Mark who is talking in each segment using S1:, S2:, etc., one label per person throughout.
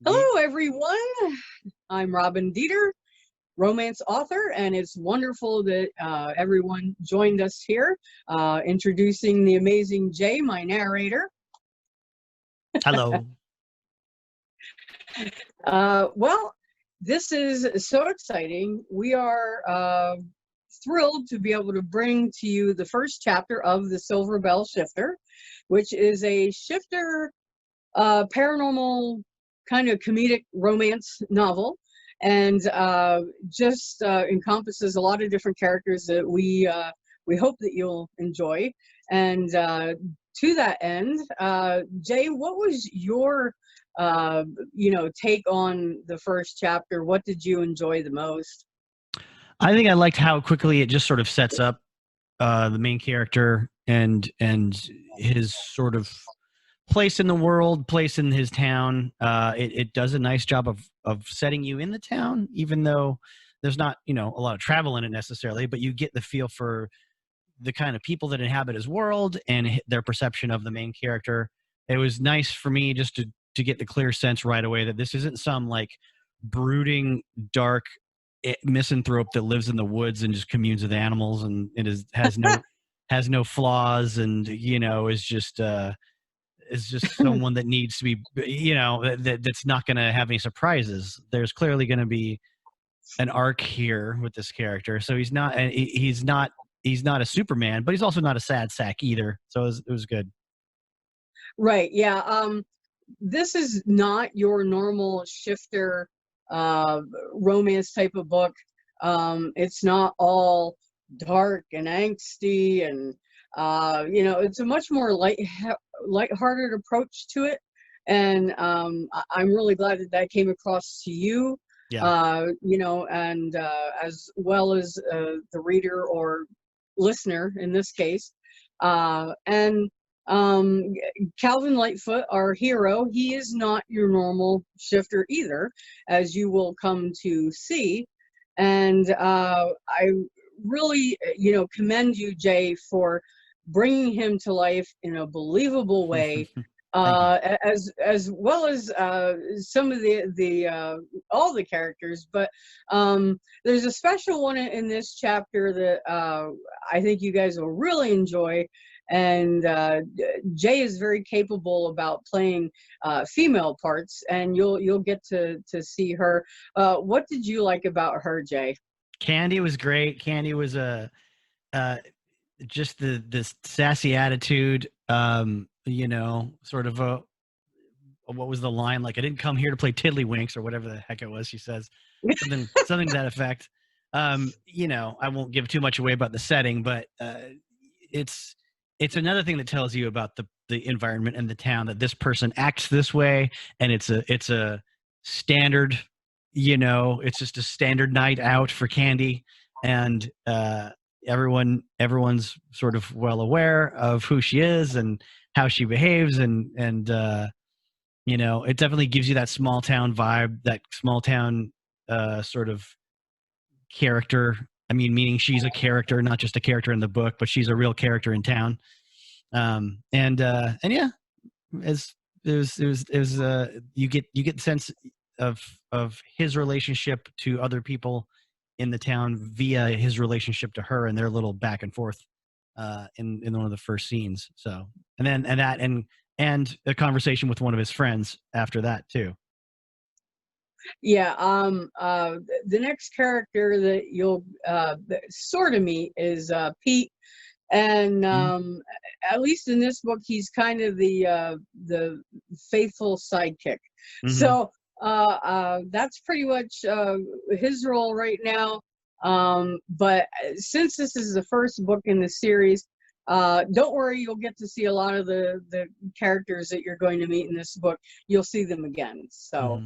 S1: Ye-
S2: Hello, everyone. I'm Robin Deeter, romance author, and it's wonderful that everyone joined us here. Introducing the amazing Jay, my narrator.
S1: Hello.
S2: Well, this is so exciting. We are thrilled to be able to bring to you the first chapter of the Silver Bell Shifter, which is a shifter paranormal kind of comedic romance novel, and just encompasses a lot of different characters that we hope that you'll enjoy. And to that end, Jay, what was your take on the first chapter? What did you enjoy the most?
S1: I think I liked how quickly it just sort of sets up the main character and his sort of place in the world, place in his town. It does a nice job of setting you in the town, even though there's not a lot of travel in it necessarily, but you get the feel for the kind of people that inhabit his world and their perception of the main character. It was nice for me just to get the clear sense right away that this isn't some like brooding, dark misanthrope that lives in the woods and just communes with animals, and has no flaws, and is just someone that needs to be that's not going to have any surprises. There's clearly going to be an arc here with this character, so he's not a Superman, but he's also not a sad sack either. So it was good.
S2: Right, yeah. This is not your normal shifter romance type of book. It's not all dark and angsty, and it's a much more lighthearted approach to it. And I'm really glad that that came across to you.
S1: Yeah.
S2: And as well as the reader or listener in this case. And Calvin Lightfoot, our hero, he is not your normal shifter either, as you will come to see. And I really, commend you, Jay, for bringing him to life in a believable way. As well as some of the all the characters, but there's a special one in this chapter that I think you guys will really enjoy. And Jay is very capable about playing female parts, and you'll get to see her. What did you like about her, Jay?
S1: Candy was great. Candy was just this sassy attitude. Sort of a what was the line? Like, I didn't come here to play tiddlywinks or whatever the heck it was. She says something to that effect. I won't give too much away about the setting, but it's another thing that tells you about the environment and the town, that this person acts this way, and it's a standard. It's just a standard night out for Candy, and everyone's sort of well aware of who she is and how she behaves, and it definitely gives you that small town vibe, that small town sort of character. I mean, meaning she's a character, not just a character in the book, but she's a real character in town. And yeah, it was you get the sense of his relationship to other people in the town via his relationship to her, and their little back and forth in one of the first scenes. So, and a conversation with one of his friends after that too.
S2: Yeah. The next character that you'll sort of meet is Pete, and at least in this book, he's kind of the faithful sidekick. So that's pretty much his role right now. But since this is the first book in the series, don't worry, you'll get to see a lot of the characters that you're going to meet in this book. You'll see them again. So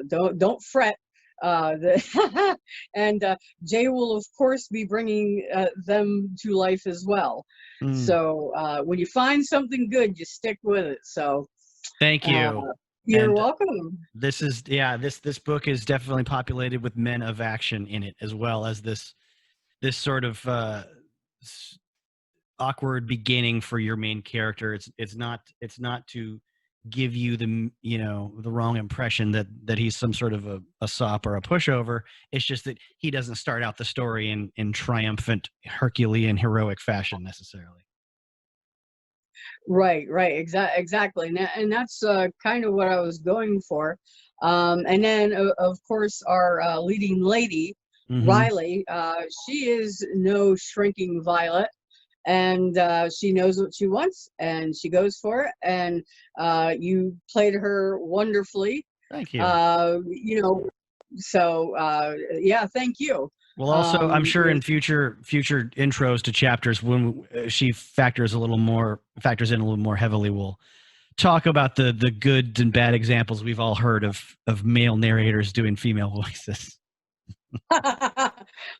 S2: don't fret. And Jay will, of course, be bringing them to life as well. So when you find something good, you stick with it. So
S1: thank you.
S2: You're welcome.
S1: This book is definitely populated with men of action in it, as well as this sort of awkward beginning for your main character. It's not to give you the the wrong impression that he's some sort of a sop or a pushover. It's just that he doesn't start out the story in triumphant Herculean heroic fashion necessarily.
S2: Right, exactly. And that's kind of what I was going for. And then, of course, our leading lady,
S1: Mm-hmm.
S2: Riley, she is no shrinking violet. And she knows what she wants, and she goes for it. And you played her wonderfully.
S1: Thank you.
S2: Yeah, thank you.
S1: Well, also, I'm sure in
S2: It-
S1: future intros to chapters, when she factors in a little more heavily, we'll talk about the good and bad examples we've all heard of male narrators doing female voices.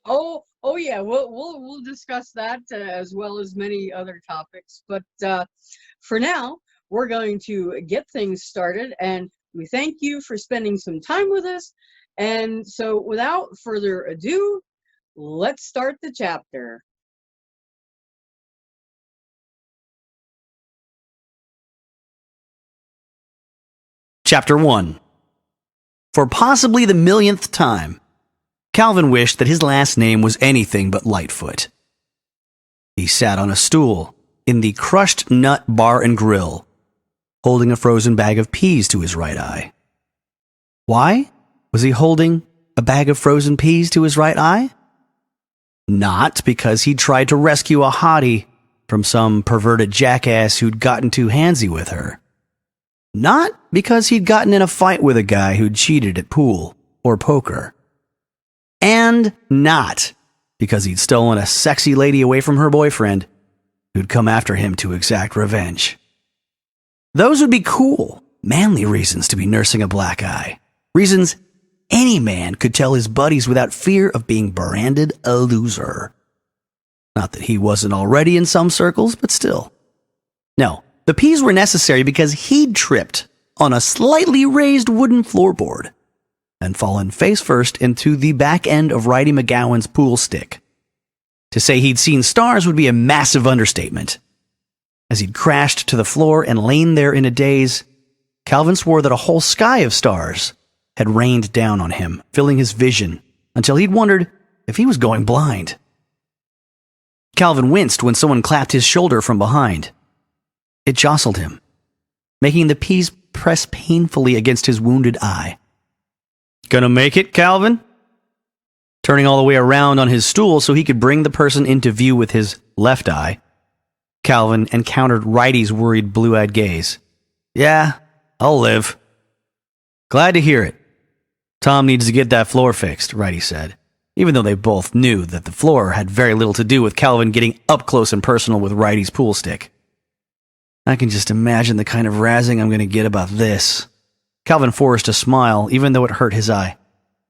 S2: oh yeah, we'll discuss that as well as many other topics. But for now, we're going to get things started, and we thank you for spending some time with us. And so, without further ado, let's start the chapter.
S3: Chapter 1. For possibly the millionth time, Calvin wished that his last name was anything but Lightfoot. He sat on a stool in the Crushed Nut Bar and Grill, holding a frozen bag of peas to his right eye. Why was he holding a bag of frozen peas to his right eye? Not because he'd tried to rescue a hottie from some perverted jackass who'd gotten too handsy with her. Not because he'd gotten in a fight with a guy who'd cheated at pool or poker. And not because he'd stolen a sexy lady away from her boyfriend who'd come after him to exact revenge. Those would be cool, manly reasons to be nursing a black eye. Reasons any man could tell his buddies without fear of being branded a loser. Not that he wasn't already in some circles, but still. No, the peas were necessary because he'd tripped on a slightly raised wooden floorboard and fallen face first into the back end of Righty McGowan's pool stick. To say he'd seen stars would be a massive understatement. As he'd crashed to the floor and lain there in a daze, Calvin swore that a whole sky of stars had rained down on him, filling his vision, until he'd wondered if he was going blind. Calvin winced when someone clapped his shoulder from behind. It jostled him, making the peas press painfully against his wounded eye. "Gonna make it, Calvin?" Turning all the way around on his stool so he could bring the person into view with his left eye, Calvin encountered Righty's worried blue-eyed gaze. "Yeah, I'll live." "Glad to hear it. Tom needs to get that floor fixed," Righty said, even though they both knew that the floor had very little to do with Calvin getting up close and personal with Righty's pool stick. "I can just imagine the kind of razzing I'm going to get about this." Calvin forced a smile, even though it hurt his eye.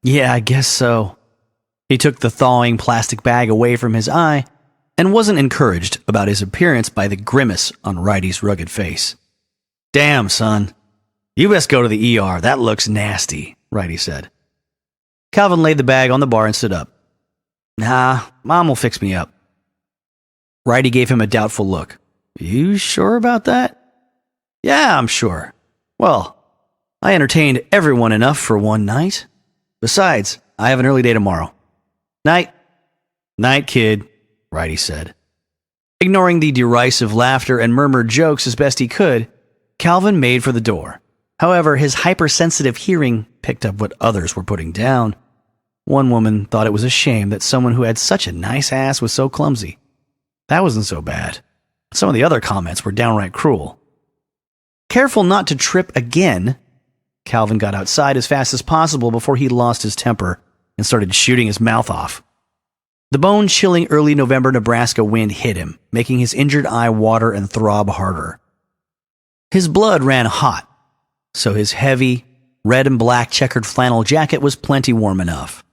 S3: "Yeah, I guess so." He took the thawing plastic bag away from his eye and wasn't encouraged about his appearance by the grimace on Righty's rugged face. "Damn, son. You best go to the ER. That looks nasty," Righty said. Calvin laid the bag on the bar and stood up. "Nah, Mom will fix me up." Righty gave him a doubtful look. "You sure about that?" "Yeah, I'm sure. Well, I entertained everyone enough for one night. Besides, I have an early day tomorrow." "Night." "Night, kid," Righty said. Ignoring the derisive laughter and murmured jokes as best he could, Calvin made for the door. However, his hypersensitive hearing picked up what others were putting down. One woman thought it was a shame that someone who had such a nice ass was so clumsy. That wasn't so bad. Some of the other comments were downright cruel. Careful not to trip again, Calvin got outside as fast as possible before he lost his temper and started shooting his mouth off. The bone-chilling early November Nebraska wind hit him, making his injured eye water and throb harder. His blood ran hot, so his heavy, red and black checkered flannel jacket was plenty warm enough.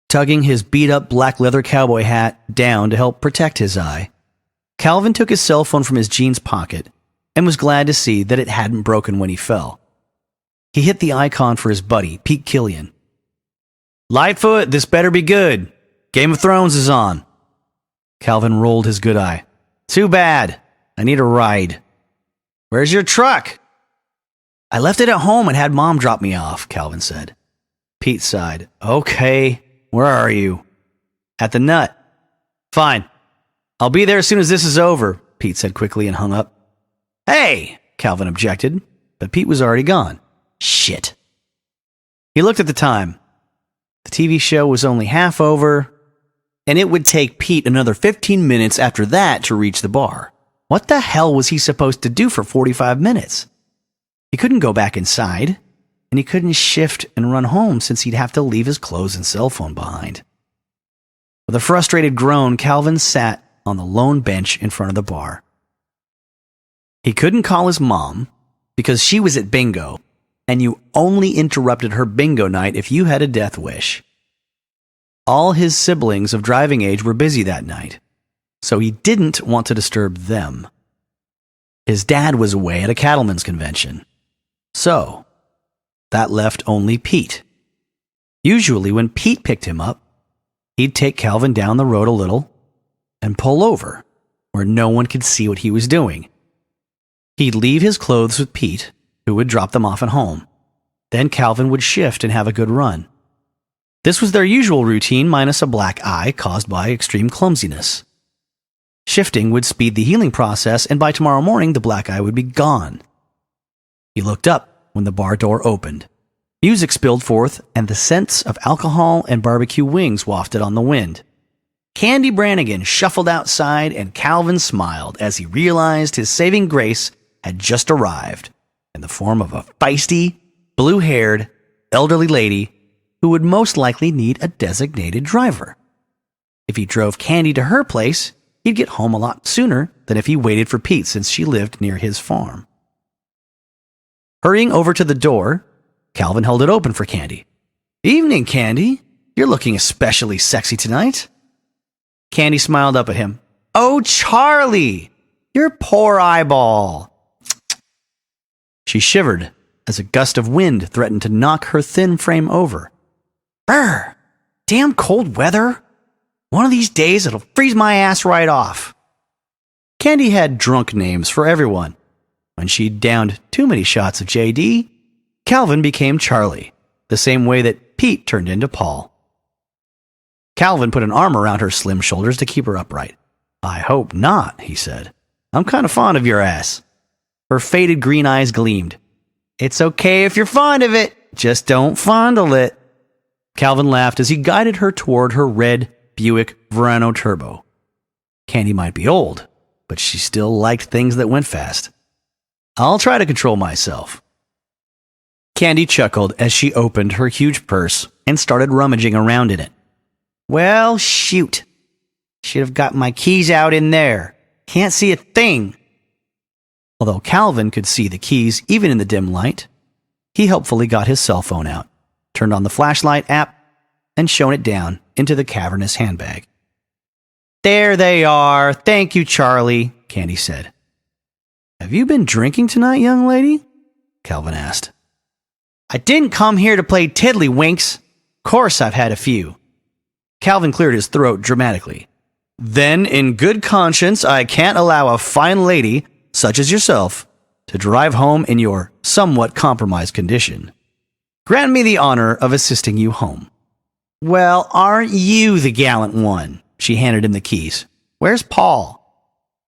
S3: Tugging his beat-up black leather cowboy hat down to help protect his eye, Calvin took his cell phone from his jeans pocket and was glad to see that it hadn't broken when he fell. He hit the icon for his buddy, Pete Killian. "Lightfoot, this better be good. Game of Thrones is on." Calvin rolled his good eye. "Too bad. I need a ride." Where's your truck? I left it at home and had Mom drop me off, Calvin said. Pete sighed. Okay, where are you? At the Nut. Fine. I'll be there as soon as this is over, Pete said quickly and hung up. Hey, Calvin objected, but Pete was already gone. Shit. He looked at the time. The TV show was only half over, and it would take Pete another 15 minutes after that to reach the bar. What the hell was he supposed to do for 45 minutes? He couldn't go back inside, and he couldn't shift and run home since he'd have to leave his clothes and cell phone behind. With a frustrated groan, Calvin sat on the lone bench in front of the bar. He couldn't call his mom because she was at bingo, and you only interrupted her bingo night if you had a death wish. All his siblings of driving age were busy that night, so he didn't want to disturb them. His dad was away at a cattlemen's convention, so that left only Pete. Usually when Pete picked him up, he'd take Calvin down the road a little and pull over where no one could see what he was doing. He'd leave his clothes with Pete, who would drop them off at home. Then Calvin would shift and have a good run. This was their usual routine minus a black eye caused by extreme clumsiness. Shifting would speed the healing process, and by tomorrow morning the black eye would be gone. He looked up when the bar door opened. Music spilled forth, and the scents of alcohol and barbecue wings wafted on the wind. Candy Brannigan shuffled outside, and Calvin smiled as he realized his saving grace had just arrived in the form of a feisty, blue-haired, elderly lady who would most likely need a designated driver. If he drove Candy to her place, he'd get home a lot sooner than if he waited for Pete since she lived near his farm. Hurrying over to the door, Calvin held it open for Candy. Evening, Candy. You're looking especially sexy tonight. Candy smiled up at him. Oh, Charlie, your poor eyeball. She shivered as a gust of wind threatened to knock her thin frame over. Brr! Damn cold weather. One of these days it'll freeze my ass right off. Candy had drunk names for everyone. When she'd downed too many shots of JD, Calvin became Charlie, the same way that Pete turned into Paul. Calvin put an arm around her slim shoulders to keep her upright. I hope not, he said. I'm kind of fond of your ass. Her faded green eyes gleamed. It's okay if you're fond of it. Just don't fondle it. Calvin laughed as he guided her toward her red Buick Verano Turbo. Candy might be old, but she still liked things that went fast. I'll try to control myself. Candy chuckled as she opened her huge purse and started rummaging around in it. Well, shoot. Should have got my keys out in there. Can't see a thing. Although Calvin could see the keys even in the dim light, he helpfully got his cell phone out, turned on the flashlight app, and shone it down into the cavernous handbag. There they are. Thank you, Charlie, Candy said. Have you been drinking tonight, young lady? Calvin asked. I didn't come here to play tiddlywinks. Of course I've had a few. Calvin cleared his throat dramatically. Then, in good conscience, I can't allow a fine lady, such as yourself, to drive home in your somewhat compromised condition. Grant me the honor of assisting you home. Well, aren't you the gallant one? She handed him the keys. Where's Paul?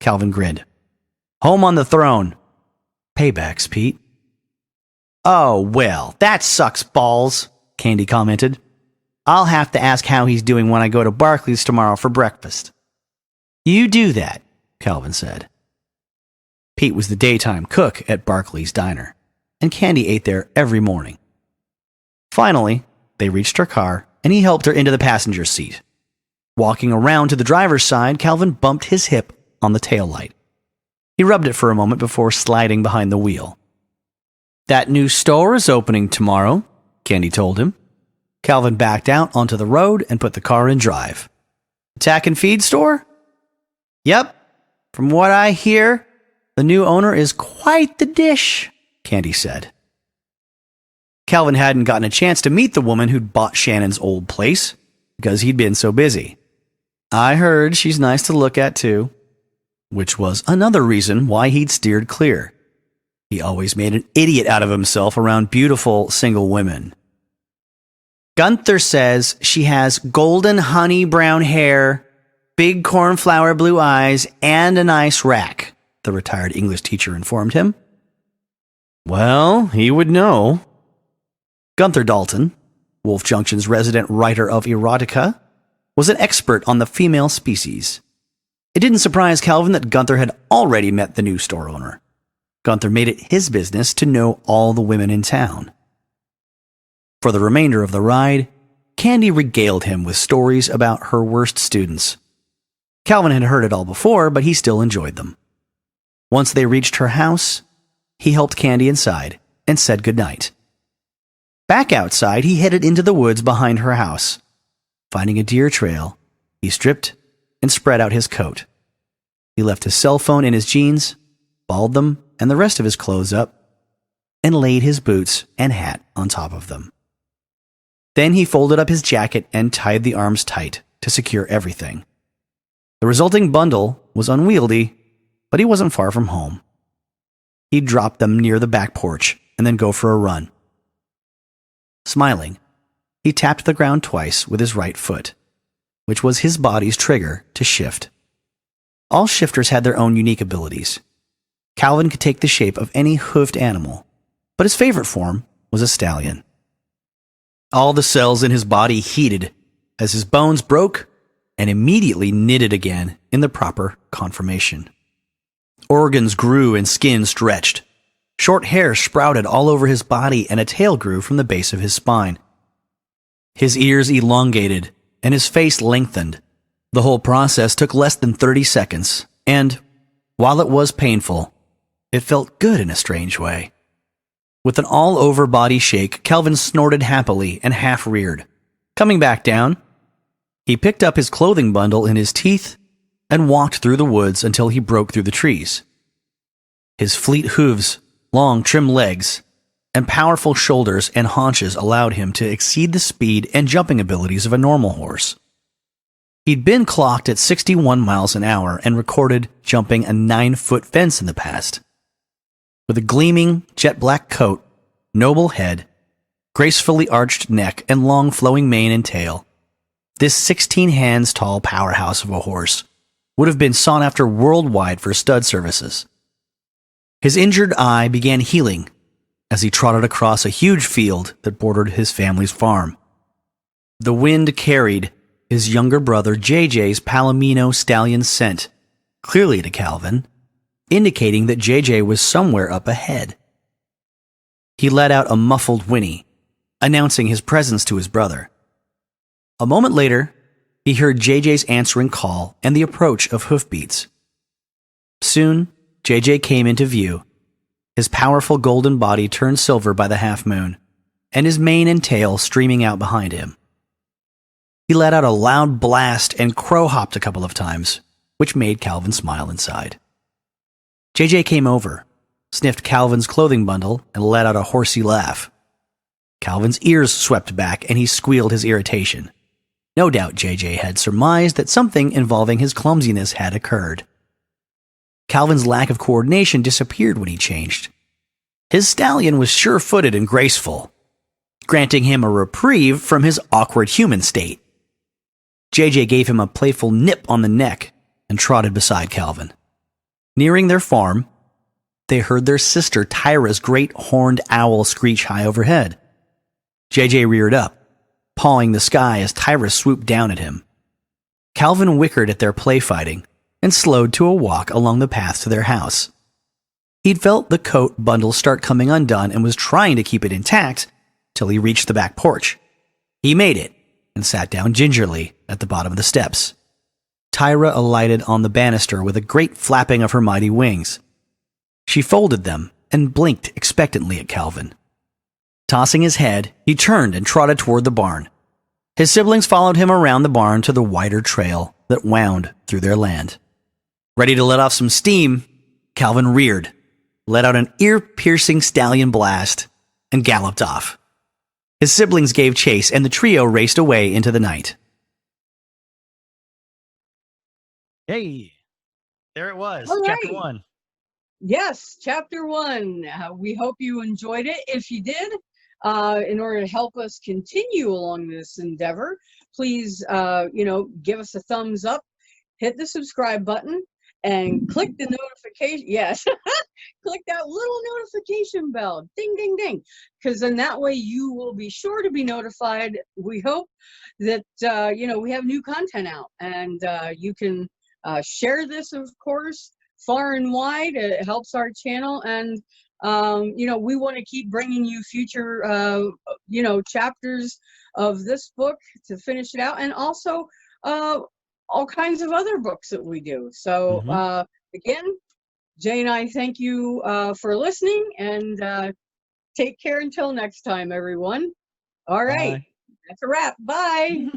S3: Calvin grinned. Home on the throne. Paybacks, Pete. Oh, well, that sucks balls, Candy commented. I'll have to ask how he's doing when I go to Barclay's tomorrow for breakfast. You do that, Calvin said. Pete was the daytime cook at Barclay's Diner, and Candy ate there every morning. Finally, they reached her car, and he helped her into the passenger seat. Walking around to the driver's side, Calvin bumped his hip on the taillight. He rubbed it for a moment before sliding behind the wheel. That new store is opening tomorrow, Candy told him. Calvin backed out onto the road and put the car in drive. Tack and feed store? Yep. From what I hear, the new owner is quite the dish, Candy said. Calvin hadn't gotten a chance to meet the woman who'd bought Shannon's old place because he'd been so busy. I heard she's nice to look at too, which was another reason why he'd steered clear. He always made an idiot out of himself around beautiful single women. Gunther says she has golden honey brown hair, big cornflower blue eyes, and a nice rack, the retired English teacher informed him. Well, he would know. Gunther Dalton, Wolf Junction's resident writer of erotica, was an expert on the female species. It didn't surprise Calvin that Gunther had already met the new store owner. Gunther made it his business to know all the women in town. For the remainder of the ride, Candy regaled him with stories about her worst students. Calvin had heard it all before, but he still enjoyed them. Once they reached her house, he helped Candy inside and said goodnight. Back outside, he headed into the woods behind her house. Finding a deer trail, he stripped and spread out his coat. He left his cell phone in his jeans, balled them and the rest of his clothes up, and laid his boots and hat on top of them. Then he folded up his jacket and tied the arms tight to secure everything. The resulting bundle was unwieldy, but he wasn't far from home. He'd drop them near the back porch and then go for a run. Smiling, he tapped the ground twice with his right foot, which was his body's trigger to shift. All shifters had their own unique abilities. Calvin could take the shape of any hoofed animal, but his favorite form was a stallion. All the cells in his body heated as his bones broke and immediately knitted again in the proper conformation. Organs grew and skin stretched. Short hair sprouted all over his body and a tail grew from the base of his spine. His ears elongated and his face lengthened. The whole process took less than 30 seconds, and, while it was painful, it felt good in a strange way. With an all-over body shake, Calvin snorted happily and half-reared. Coming back down, he picked up his clothing bundle in his teeth and walked through the woods until he broke through the trees. His fleet hooves, long trim legs, and powerful shoulders and haunches allowed him to exceed the speed and jumping abilities of a normal horse. He'd been clocked at 61 miles an hour and recorded jumping a 9-foot fence in the past. With a gleaming, jet-black coat, noble head, gracefully arched neck, and long flowing mane and tail, this 16 hands tall powerhouse of a horse would have been sought after worldwide for stud services. His injured eye began healing as he trotted across a huge field that bordered his family's farm. The wind carried his younger brother JJ's Palomino stallion scent clearly to Calvin, indicating that JJ was somewhere up ahead. He let out a muffled whinny, announcing his presence to his brother. A moment later, he heard JJ's answering call and the approach of hoofbeats. Soon, JJ came into view, his powerful golden body turned silver by the half moon, and his mane and tail streaming out behind him. He let out a loud blast and crow-hopped a couple of times, which made Calvin smile inside. JJ came over, sniffed Calvin's clothing bundle, and let out a horsey laugh. Calvin's ears swept back, and he squealed his irritation. No doubt JJ had surmised that something involving his clumsiness had occurred. Calvin's lack of coordination disappeared when he changed. His stallion was sure-footed and graceful, granting him a reprieve from his awkward human state. JJ gave him a playful nip on the neck and trotted beside Calvin. Nearing their farm, they heard their sister Tyra's great horned owl screech high overhead. JJ reared up, pawing the sky as Tyra swooped down at him. Calvin whickered at their play fighting and slowed to a walk along the path to their house. He'd felt the coat bundle start coming undone and was trying to keep it intact till he reached the back porch. He made it and sat down gingerly at the bottom of the steps. Tyra alighted on the banister with a great flapping of her mighty wings. She folded them and blinked expectantly at Calvin. Tossing his head, he turned and trotted toward the barn. His siblings followed him around the barn to the wider trail that wound through their land. Ready to let off some steam, Calvin reared, let out an ear-piercing stallion blast, and galloped off. His siblings gave chase, and the trio raced away into the night.
S1: Hey, there it was,
S2: All
S1: chapter
S2: right.
S1: 1.
S2: Yes, chapter 1. We hope you enjoyed it. If you did, in order to help us continue along this endeavor, please, give us a thumbs up, hit the subscribe button, and click the notification. Yes, click that little notification bell. Ding, ding, ding. Because then that way you will be sure to be notified. We hope that, we have new content out, and you can share this, of course, far and wide. It helps our channel, and we want to keep bringing you future chapters of this book to finish it out, and also all kinds of other books that we do. So again, Jay and I thank you for listening, and take care until next time, everyone. All right,
S1: Bye.
S2: that's a wrap. Bye.